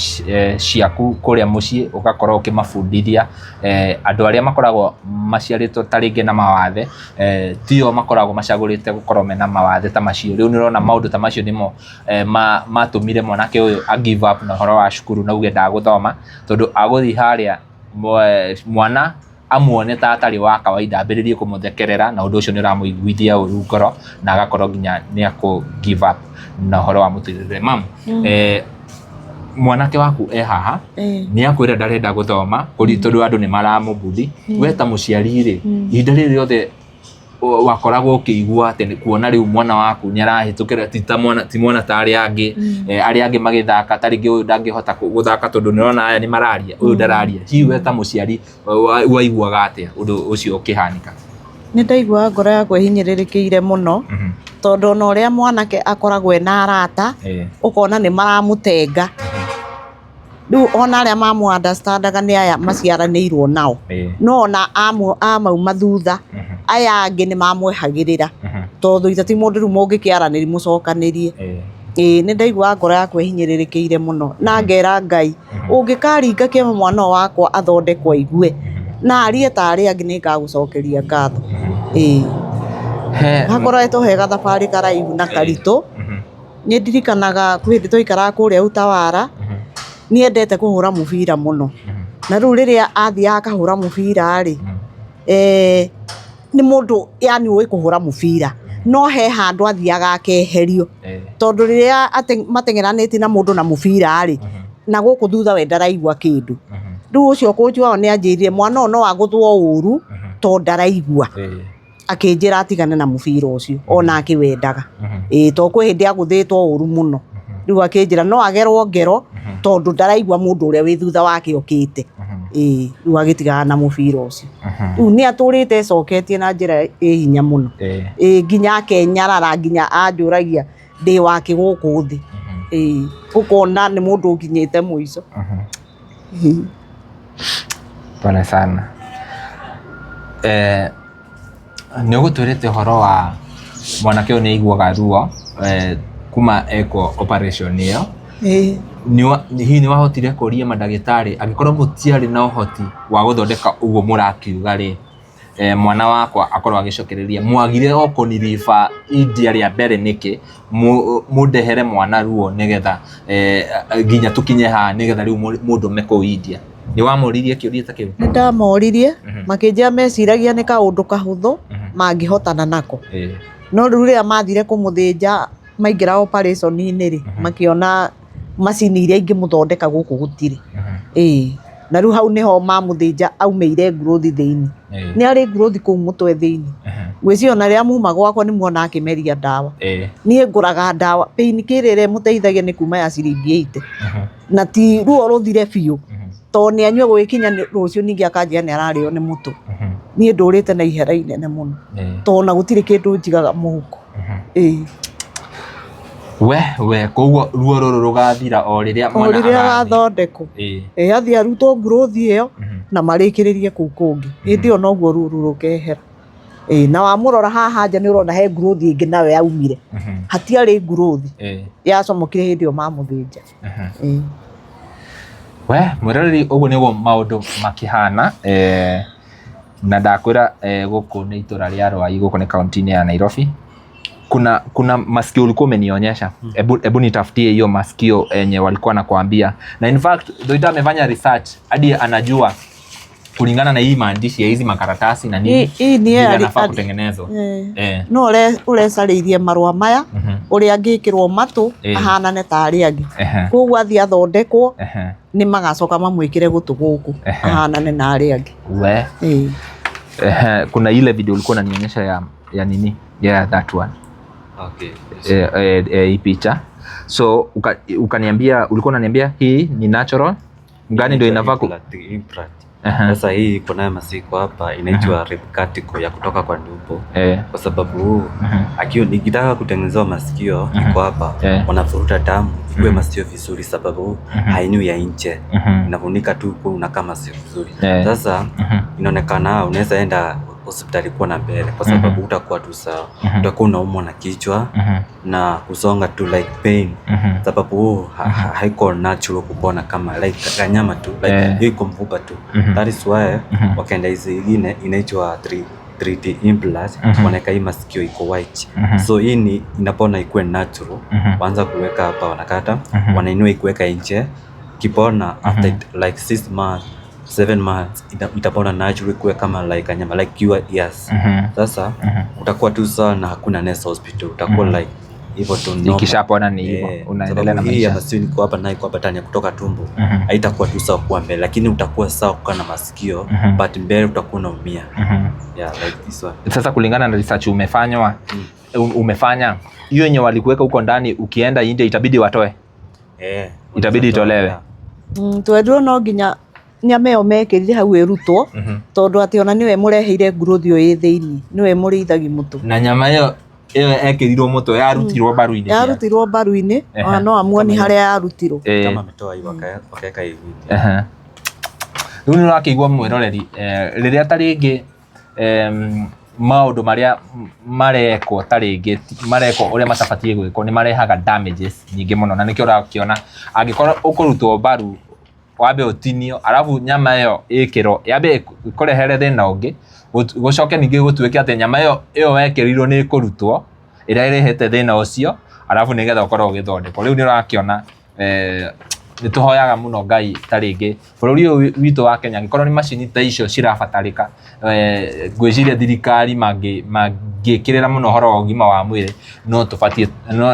ciaku kũrĩa mũciĩ ũgakorwo ũkĩmabundithia. Andũ arĩa makoragwo maciarĩtwo ta rĩngĩ na mawathe, tio makoragwo macagũrĩte gũkorwo mena mawathe ta macio. Rĩu nĩ ũrona maũndũ ta macio nĩmo matũmire mwanake ũyũ a give up na ũhoro wa cukuru na uge ndagũthoma, tondũ agũthiĩ harĩa mwana amuone ta atarĩ wa kawaida, ambĩrĩrie kũmũthekerera, na ũndũ ũcio nĩ ũramũiguithia ũru ngoro, na agakorwo nginya nĩ akũ give up na ũhoro wa mũtũrĩre. Mam, mwanake waku haha nĩ akwĩra ndarenda gũthoma tondũ andũ nĩ maramũbuthi. We ta mũciari rĩ, ihinda rĩrĩ rĩothe wakoragwo ũkĩigua atĩ kuona rĩu mwana waku nĩ arahĩtũkĩra ti mwana ta arĩa angĩ magĩthaka, ta rĩngĩ ũyũ ndangĩhota gũthaka tondũ nĩ ũrona aya nĩ mararia, ũyũ ndararia. Hihi we ta mũciari waiguaga atĩa ũndũ ũcio ũkĩhanĩka?
Nĩ ndaiguaga ngoro yakwa ĩhinyĩrĩrĩkĩire mũno, tondũ ona ũrĩa mwanake akoragwo ena arata, ũkona nĩ maramũtenga. Rĩu ona arĩa mamu-understandaga nĩ aya maciaranĩirwo nao, no ona amauma thutha, aya angĩ nĩ mamwehagĩrĩra, tondũ ithe ti mũndũ rĩu mũngĩkĩaranĩria mũcokanĩrie. Nĩ ndaiguaga ngoro yakwa ĩhinyĩrĩrĩkĩire mũno, na ngera Ngai, ũngĩkaringa kĩama mwana wakwa athondekwo aigue, na arie ta arĩa angĩ nĩ ngagũcokeria ngatho. Hakoretwo he gathabarĩ karaihu na karitũ. Nĩ ndirikanaga hĩndĩ twaikaraga kũrĩa Utawara, nĩ endete kũhũra mũbira mũno, na rĩu rĩrĩa athiaga akahũra mũbira rĩ, nĩ mũndũ yani ũĩ kũhũra mũbira, no he handũ athiaga akeherio, tondũ rĩrĩa mateng'eranĩtie na mũndũ na mũbira rĩ, na gũkũ thutha we ndaraigua kĩndũ. Rĩu ũcio coach wao nĩ anjĩrire mwana ũyũ no agũthwo ũru tondũ ndaraigua, akĩnjĩra atigane na mũbira ũcio ona akĩwendaga, tondũ kwĩ hĩndĩ agũthĩtwo ũru mũno. Rĩu akĩnjĩra no agerwo ngero tondũ ndaraigua mũndũ ũrĩa wĩ thutha wake okĩte. Rĩu agĩtigana na mũbira ũcio. Rĩu nĩ atũrĩte ecoketie na njĩra ĩ hinya mũno, nginya akenyarara, nginya anjũragia ndĩ wake gũkũ thĩ, ũkona nĩ mũndũ ũkinyĩte mũico.
Pole sana. Nĩ ũgũtwĩrĩte ũhoro wa mwanake ũyũ nĩ aiguaga ruo kuma eko operation ĩyo. Hihi nĩ wahotire kũria mandagĩtarĩ angĩkorwo mũtiarĩ na ũhoti wa gũthondeka ũguo mũrakiuga rĩ, mwana wakwa akorwo agĩcokereria, mwagire o kũniriba idia rĩa mbere nĩkĩ mũndehere mwana ruo nĩgetha nginya tũkinye haha nĩgetha rĩu mũndũme kũu India? Nĩ wamoririe kĩũria ta kĩu? Nĩ
ndamoririe, makĩnjĩra meciragia nĩ kaũndũ kahũthũ mangĩhotana nako, no rĩu rĩrĩa mathire kũmũthĩnja maingĩra operation-inĩ rĩ, makĩona macini iria ingĩmũthondeka gũkũ gũtirĩ. na riu hau niho mamuthinja aumeire growth thiini ni ari growth kuu mutwe thiini ngwiciria ona riria muma gwakwa ni muona akimeria ndawa nie nguraga ndawa pain killer muteithagia ni kuma ya ciringi 80 na ti ruo ruthire biu to ni anyue gwikinya rucio ningi akanjia ni arario ni mutu nie ndurite na ihera inene muno to na gutire kindu njigaga muhuko
we koguo ruo ruru rugathira o riria
mwana agathondeko athi arutwo growth iyo na marikiririe kuu kungi hindi o noguo ruru rukehera na wamurora haha nja ni urona he growth ingi nawe yaumire hatiari growth yacomokire hindi o mamuthinja
we mwiroreri uguo niguo maundu makihana na ndakwira guku ni itura ria Rwai guku ni kaunti ya Nairobi. Kuna masikio ulikuwa umenionyesha. Ebu nitafutie hiyo masikio yenye walikuwa nakwambia. Na in fact Doita amefanya research hadi anajua kulingana na hii maandishi ya hizi makaratasi na nini inafaa kutengenezwa.
No urecaririe marua maya uri angikirwo matu ahanane ta ari angi. Koguo athi athondekwo ni magacoka mamwikire gutu guku ahanane na ari angi.
We. Kuna ile video ulikuwa unanionyesha ya nini? Yeah, that one. Okay. Hii picha. So ukaniambia ulikuwa unaniambia hii ni natural gani ndio inafaa
implant. Sasa hii iko nayo masiko hapa inaitwa ribcatico ya kutoka kwa ndupo. Kwa sababu akio nikitaka kutengeneza masikio iko hapa wanafuruta damu iwe masikio vizuri sababu haini ya nje inavunika tu kuna kama sio vizuri. Sasa inaonekana unaweza enda hospitali kwa na mbele kwa sababu utakuwa tu sawa. Utakuwa unaumwa na kichwa na kusonga tu like pain sababu haiko natural kupona kama like kanyama tu like hiyo iko mvuba tu. That is why wakaenda hizi ingine inaitwa 3D implant wanaweka hii masikio iko white. So hii ni inapona ikuwe natural. Waanza kuweka hapa wanakata wanainua ikuweka nje kipona after like 6 months 7 months itapona naturally kuwe kama like anyama like your ears. Sasa utakuwa tu sawa na hakuna nurse hospital utakuwa like hivyo tu normal.
Ikishapona ni hivyo unaendelea na maisha.
Basi niko hapa na iko hapa tani kutoka tumbo haitakuwa tu sawa kwa mbele lakini utakuwa sawa kwa na masikio but mbele utakuwa unaumia. Yeah, like this one.
Sasa kulingana na research umefanya hiyo yenye walikuweka huko ndani ukienda nje itabidi watoe. Itabidi itolewe.
Twendwo no nginya nyama yo mekirire hau erutwo tondu ati ona niwe mureheire growth yo thiini niwe murithagi mutu
na nyama yo ekirirwo mutu yarutirwo baru-ini
ona no amuoni haria yarutirwo
kama metoa hiyo wakeka hivi.
Riu ni rakigwa mwiroreri riria taringi maundu maria marekwo taringi marekwo uria matabatie gwikwo ni marehaga damages nyingi muno na nikio rakiona angikorwo ukurutwo baru wabe utinio alafu nyama yo ikiro yabe ikorehere thina ungi gucoke ningi gutuike ati nyama yo wekirirwo ni kurutwo ira irehete thina ucio alafu nigetha ukorwo ugithondekwo. Riu ni urakiona ni tuhoyaga muno Ngai taringi bururi uyu witu wa Kenya ngikorwo ni macini ta icio cirabatarika ngwiciria thirikari mangikirira muno horo wa ugima wa mwiri no tubatie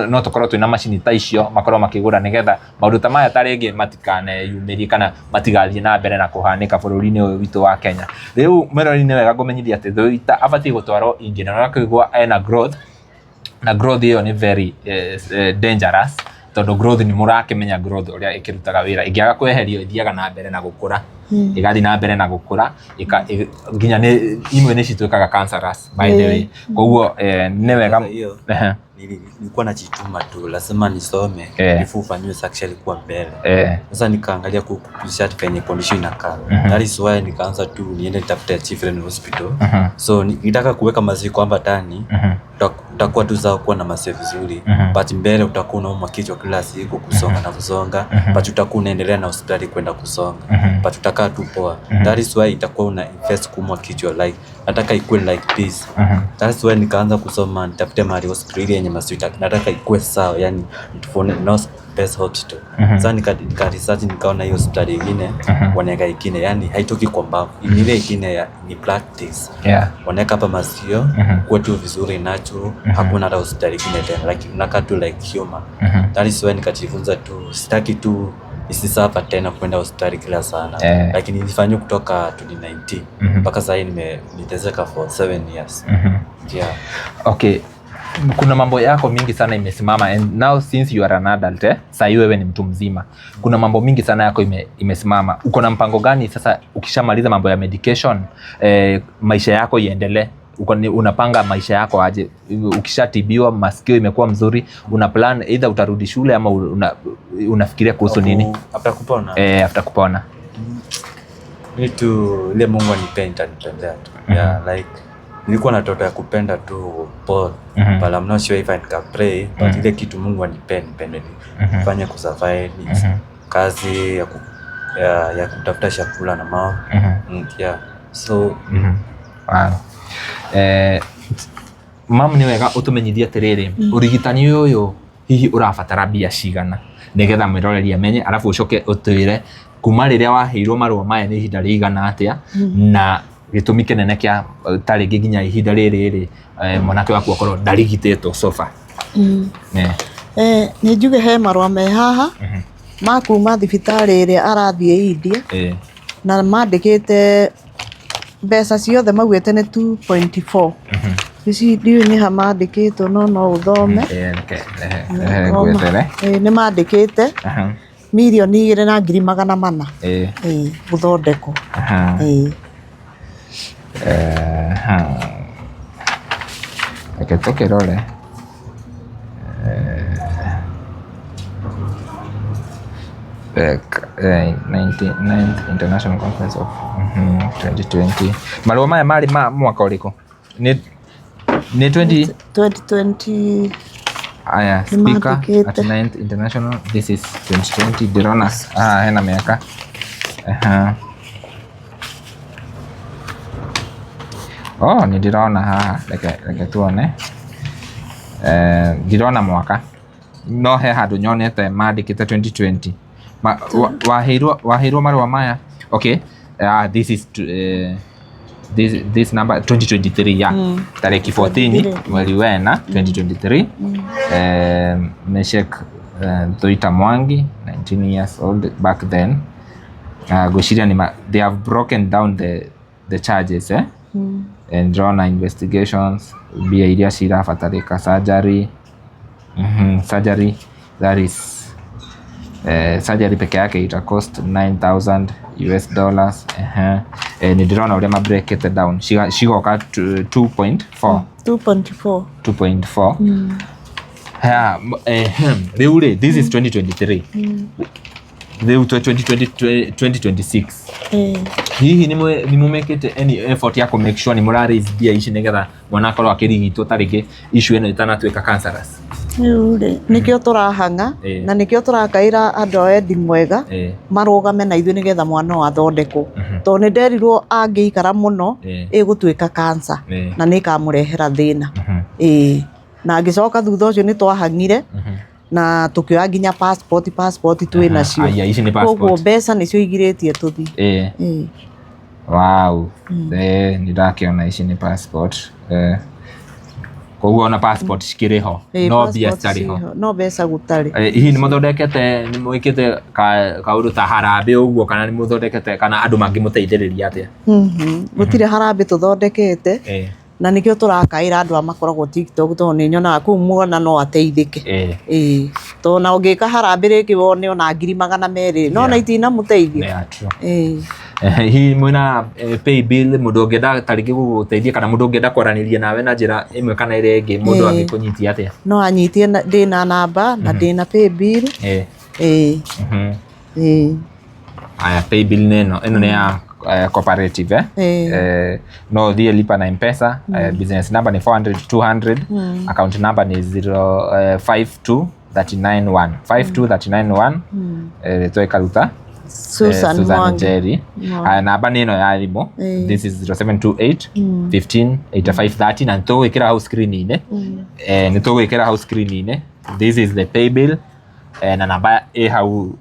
no tukorwo twina macini ta icio makorwo makigura nigetha maundu ta maya taringi matikane yumirie kana matigathie na mbere na kuhanika bururi-ini uyu witu wa Kenya. Riu merori ni wega kumenyithia ati Doita abatie gutwarwo ingi na rakigwa ena growth na growth iyo ni very dangerous tondu growth ni murakimenya growth uria ikirutaga wira ingiaga kweherio ithiaga na mbere na gukura igathi na mbere na gukura nginya ni imwe ni cituikaga cancerous by the way. Koguo ni wega
nilikuwa najituma tu lazima nisome nifufanywe actually kwa mbele. Sasa nikaangalia kupisha penye condition inakaa. That is why nikaanza tu niende nitafute Children's Hospital. So nitaka kuweka maziko kwamba ndani utakuwa tu sawa kuwa na masio vizuri but mbele utakuwa unaumwa kichwa kila siku kusonga na kusonga but utakuwa unaendelea na hospitali kwenda kusonga but utakaa tu poa. That is why itakuwa una invest kumwa kichwa like nataka ikuwe like this. That is why nikaanza kusoma nitafute mahali hospitali yenye masio nataka ikuwe sawa yani tufone no best hospital. Sasa nika research nikaona hiyo hospitali nyingine wanaweka ingine yani haitoki kwa mbavu ile ingine ni practice wanaweka hapa masikio kwetu vizuri natural hakuna hata hospitali nyingine tena like unakaa tu like human. That is why nikajifunza tu sitaki tu isisapa tena kwenda hospitali kila sana. Lakini nilifanywa kutoka 2019 mpaka sasa niteseka for 7 years. Yeah.
Okay. Kuna mambo yako mingi sana imesimama, and now since you are an adult sasa wewe ni mtu mzima, kuna mambo mingi sana yako imesimama. Uko na mpango gani sasa ukishamaliza mambo ya medication, maisha yako iendelee? Unapanga maisha yako aje? Ukishatibiwa masikio imekuwa mzuri, una plan either utarudi shule ama unafikiria kuhusu nini
after kupona?
After kupona
ile Mungu anipenda nitendea tu. Yeah, like nilikuwa na toto ya kupenda tu Paul, but I'm not sure if I can pray, but ile kitu Mungu anipende nifanye kusurvive, kazi ya kutafuta chakula na mama. Yeah, so mam ni wega utumenyithia tiriri urigitani uyu hihi urabatara mbia cigana nigetha mwiroreri amenye, arafu ucoke utwire kuma riria waheirwo marua maya ni ihinda rigana atia na gitumi kinene kia taringi nginya ihinda riri mwanake waku akorwo ndarigitetwo sofa.
Ni njuge he marua me haha ma kuma thibitari iria arathie India na mandikite mbeca ciothe maugite ni 2.4. Ici ndiu ni hamandikitwo no uthome. Ni mandikite milioni 2,400,000 guthondeko.
Reke tukirore the 99th International Conference of 2020. Marua maya mari mwaka uliko? Ni
2020.
Aya, speaker at 9th International. This is 2020. Dirona hena miaka. Ni dirona haha, reke tuone. Dirona mwaka no he handu nyonete mandikite 2020. Waheirwo marua maya. Okay, this is this number 2023. Yeah, tariki 14 mwezi wena 2023. Meshek Toita Mwangi, 19 years old back then. Goshiria they have broken down the charges and drawn investigations bia iria cirabatarika surgery. Surgery, that is surgery peke yake ita cost $9,000. Ni dirona uria break it down shigoka 2.4. Riu this is 2023. Riu 2026. Hihi ni mumekete any effort ya make sure ni murari bia ici nigetha mwana akorwo akirigitwo tariki issue eno itanatuika cancerous?
Nikio turahanga na nikio turakaira andu a endi mwega marugame na ithuĩ nigetha mwana wathondekwo, to ni nderirwo angiikara muno igutuika cancer na nikamurehera thina. Na ngicoka thutha ucio ni twahangire na tukioya nginya passport twina cio. Koguo mbeca nicio igiritie tuthi.
Wow. Ni ndakiona ici ni passport. Koguo na passport cikiriho no bia citariho,
no mbeca gutari.
Hihi ni muthondekete ni mwikite kaundu ta harambe uguo kana ni muthondekete kana andu mangimuteithiriria atia?
Gutire harambe tuthondekete na nikio turakaira andu amakoragwo TikTok to ni nyonaga kuu muona no ateithike. To na ungika harambe riki wone ona 200,000 no na itina muteithia.
Hihi mwina pay bill mundu ungenda tariki guguteithia kana mundu ungenda kwaraniria nawe na njira imwe kana ire ingi mundu angikunyitia atia?
No anyitie ndina namba na ndina pay bill.
Aya, pay bill neno ni ya cooperative. No thie lipa na M-Pesa. Business number ni 400-200. Account number ni 052391 52391. Toi karuta Susan Jerry. Namba neno ya limo. This is 0728 15 8530 na nitugwikira house screen ine. Nitugwikira house screen ine. This is the pay bill. Na namba hau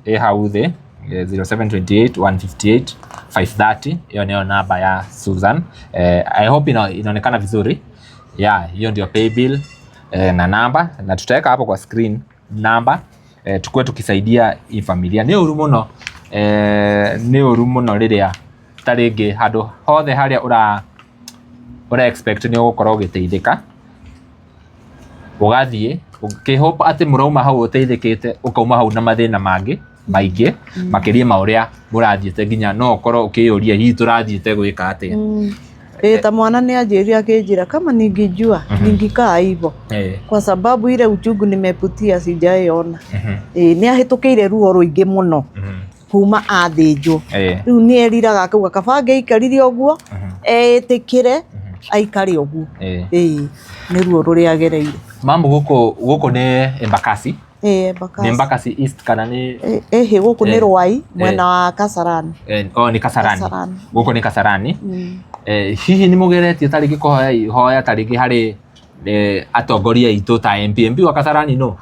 the 0728 158 530. Hiyo ndio namba ya Susan. I hope inaonekana vizuri. Yeah, hiyo ndio pay bill na namba, na tutaweka hapo kwa screen namba tukue tukisaidia hii familia. Nĩ ũru mũno nĩ ũru mũno rĩrĩa ta rĩngĩ handũ hothe harĩa ũra expect nĩ ũgũkorwo ũgĩteithĩka ũgathiĩ ũkĩhope atĩ mũrauma hau ũteithĩkĩte ũkauma hau na mathĩna mangĩ maingĩ makĩria ma ũrĩa mũrathiĩte nginya no ũkorwo ũkĩyũria hihi tũrathiĩte gwĩka atĩa.
Ta mwana nĩanjĩrire akĩnjĩra kama ningijua ningikaa hivyo kwa sababu ile uchungu nimepitia sijaiona. Nĩahĩtũkĩire ruo rũingĩ mũno kuma athĩnjwo. Rĩu nĩeriraga akauga kaba angĩaikarire ũguo etĩkĩre aikare ũguo. Nĩ ruo rũrĩa agereire.
Mamu gũkũ nĩ Embakasi.
Embakasi.
Nĩ Embakasi East kana nĩ
gũkũ nĩ Rwai mwena wa Kasarani.
Nĩ Kasarani. Gũkũ nĩ Kasarani. Hihi nĩ mũgeretie ta rĩngĩ kũhoya ta rĩngĩ harĩ atongoria aitũ ta MP wa Kasarani no?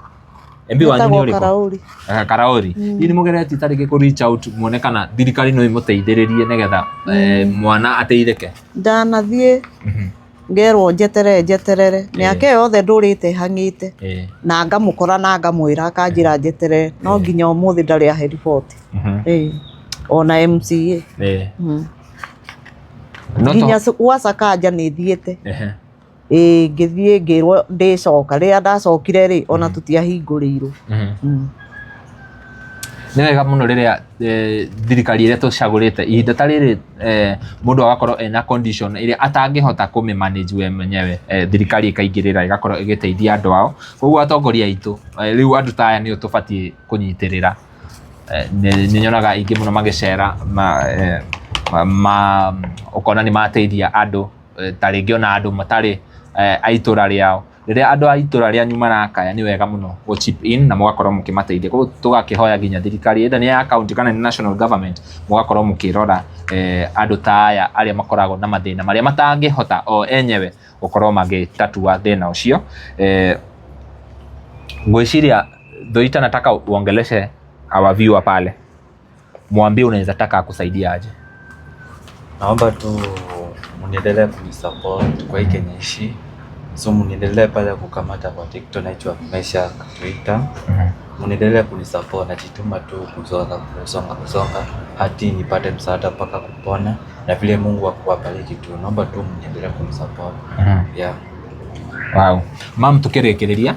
MP wanyu nĩ ũrĩkũ? Karauri. Hihi nĩ mũgeretie ta rĩngĩ kũ reach out muone kana thirikari no ĩmũteithĩrĩrie nĩgetha mwana ateithĩke?
Ndanathiĩ ngerwo njeterere mĩaka yothe ndũrĩte hang'ĩte na ngamũkora na ngamwĩra akanjĩra njeterere no nginya ũmũthĩ ndarĩ ahe riboti. Ona MCA nginya gwa Sakaja nĩ thiĩte. Ngĩthiĩ ngĩrwo ndĩcoka rĩrĩa ndacokire rĩ ona tũtiahingũrĩirwo.
Nĩ wega mũno rĩrĩa thirikari ĩrĩa tũcagũrĩte ihinda ta rĩrĩ mũndũ agakorwo ena condition ĩrĩa atangĩhota kũmĩ manage we mwenyewe, thirikari ĩkaingĩrĩra ĩgakorwo ĩgĩteithia andũ ao. Koguo atongoria aitũ rĩu andũ ta aya nĩo tũbatiĩ kũnyitĩrĩra. Nĩ nyonaga aingĩ mũno magĩcera ũkona nĩ mateithia andũ ta rĩngĩ ona andũ matarĩ a itũra rĩao. Rĩrĩa andũ a itũra rĩanyu marakaya nĩ wega mũno gũ chip in na mũgakorwo mũkĩmateithia. Koguo tũgakĩhoya nginya thirikari ĩrĩa nĩ ya county kana nĩ national government mũgakorwo mũkĩrora andũ ta aya arĩa makoragwo na mathĩna marĩa matangĩhota o enyewe gũkorwo magĩtatua thĩna ũcio. Ngwĩciria Dhoita, nataka uongeleshe our viewer pale, mwambie unaweza taka kusaidia aje.
Naomba tu mniendelee kunisupport kwa hii Kenya ishi. So mniendelee pale kukamata kwa TikTok naitwa Meshack Twitter. Mniendelee kunisupport na jituma tu kusonga hadi nipate msaada mpaka kupona na vile Mungu akubariki tu. Naomba tu mniendelee kunisupport. Yeah.
Wow. Mam, tukĩrĩkĩrĩria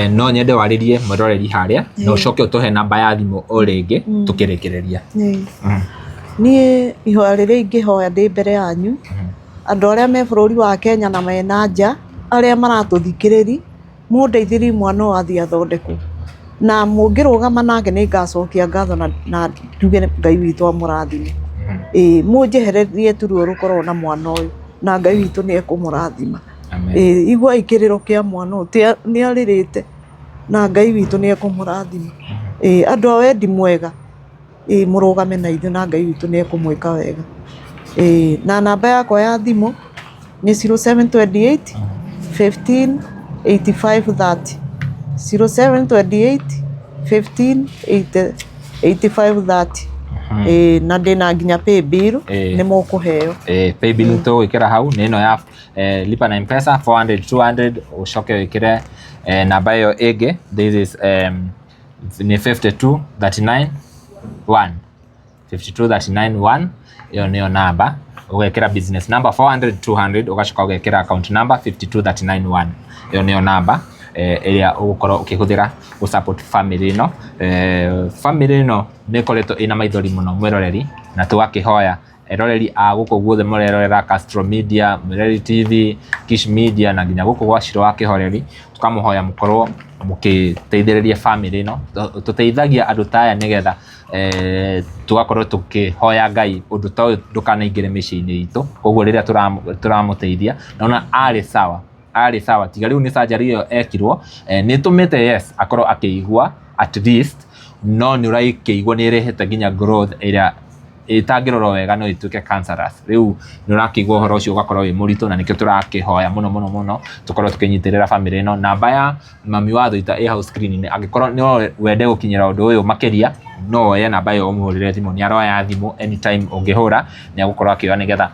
no nyende warĩrie mwĩroreri harĩa na ũcoke ũtũhe namba ya thimũ o rĩngĩ tukĩrĩkĩrĩria.
Niĩ ihoya rĩrĩa ingĩhoya ndĩ mbere yanyu andũ arĩa me bũrũri wa Kenya na mena nja arĩa maratũthikĩrĩria mũndeithĩrie mwana ũyũ athiĩ athondekwo na mũngĩrũgama nake nĩ ngacokia ngatho na nduge Ngai witũ amũrathime. Mũnjehererie tu ruo rũkorwo na mwana ũyũ na Ngai witũ nĩ ekũmũrathima. Igua ikĩrĩro kĩa mwana ũyũ nĩ arĩrĩte na Ngai witũ nĩ ekũmũrathima. Andũ a wendi mwega mũrũgame na ithuĩ na Ngai witũ nĩ ekũmwĩka wega. Na namba yakwa ya thimũ nĩ 0728 15 85 30 0728 15 85 30. Na ndĩna nginya paybill nĩ mũkũheo.
Paybill tũgwĩkĩra hau nĩ ĩno ya lipa na M-Pesa 400 200 ũcoke wĩkĩre namba ĩyo ĩngĩ this is ni 52391 52391 iyo niyo namba ugekira business number 400 200 ugacoka ugekira account number 52391 iyo niyo namba ĩrĩa ũgũkorwo ũkĩhũthĩra gũ support family ĩno. Family ĩno nĩ ĩkoretwo ĩna maithori mũno mwĩroreri na tũgakĩhoya eroreri a gũkũ guothe mũrerorera Castro Media, Mwĩrori TV, Kish Media na nginya gũkũ gwa Shiro wa Kĩhoreri, tukamũhoya mũkorwo mũkĩteithĩrĩria family ĩno. Tũteithagia andũ ta aya nĩgetha tugakorwo tukĩhoya Ngai ũndũ ta ũyũ ndũkanaingĩre mĩciĩ-inĩ itũ. Koguo rĩrĩa tũramũteithia naona arĩ sawa tiga rĩu nĩ surgery ĩyo ekirwo nĩ tũmĩte yes akorwo akĩigua at least, no nĩ ũrakĩigua nĩ ĩrehete nginya growth ĩrĩa ĩtangĩrorwo wega no ĩtuĩke cancerous. Rĩu nĩ ũrakĩigua ũhoro ũcio ũgakorwo wĩ mũritũ na nĩkĩo tũrakĩhoya mũno tũkorwo tũkĩnyitĩrĩra family ĩno. Namba ya mami wa Dhoita ĩ hau screen-inĩ, angĩkorwo no wende gũkinyĩra ũndũ ũyũ makĩria no woye namba ĩyo ũmũhũrĩre thimũ. Nĩ aroya thimũ anytime ũngĩhũra nĩ agũkorwo akĩoya nĩgetha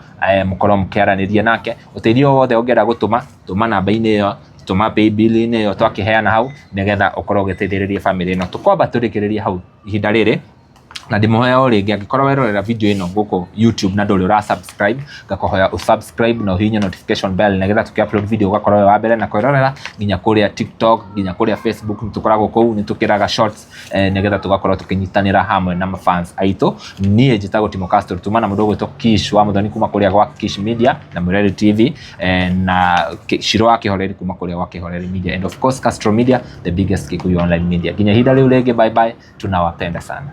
mũkorwo mũkĩaranĩria nake. Ũteithio wothe ũngĩenda gũtũma tũma namba-inĩ ĩyo tuma pay bill-inĩ ĩyo twakiheana hau nigetha ukorwo ũgĩteithĩrĩria family ĩno. Tukwamba tũrĩkĩrĩrie hau ihinda rĩrĩ na ndimuhoya o rĩngĩ angĩkorwo werorera video ĩno gũkũ YouTube na ndũrĩ ũra subscribe ngakũhoya ũsubscribe na ũhihinye notification bell nĩgetha tũkĩ-upload video ũgakorwo wa mbere na kwĩrorera nginya kũrĩa TikTok nginya kũrĩa Facebook nĩtũkoragwo kũu nĩtũkĩraga shorts nĩgetha tũgakorwo tũkĩnyitanĩra hamwe na mafans aitũ. Niĩ njĩtagwo Timo Castro Tuma na mũndũ ũgwĩtwo Kish wa Muthoni kuma kũrĩa gwa Kish Media na Mureri TV na Shiro wa Kĩhoreri kuma kũrĩa gwa Kĩhoreri Media and of course Castro Media, the biggest Kikuyu online media. Nginya ihinda rĩu rĩngĩ, bye bye, tunawapenda sana.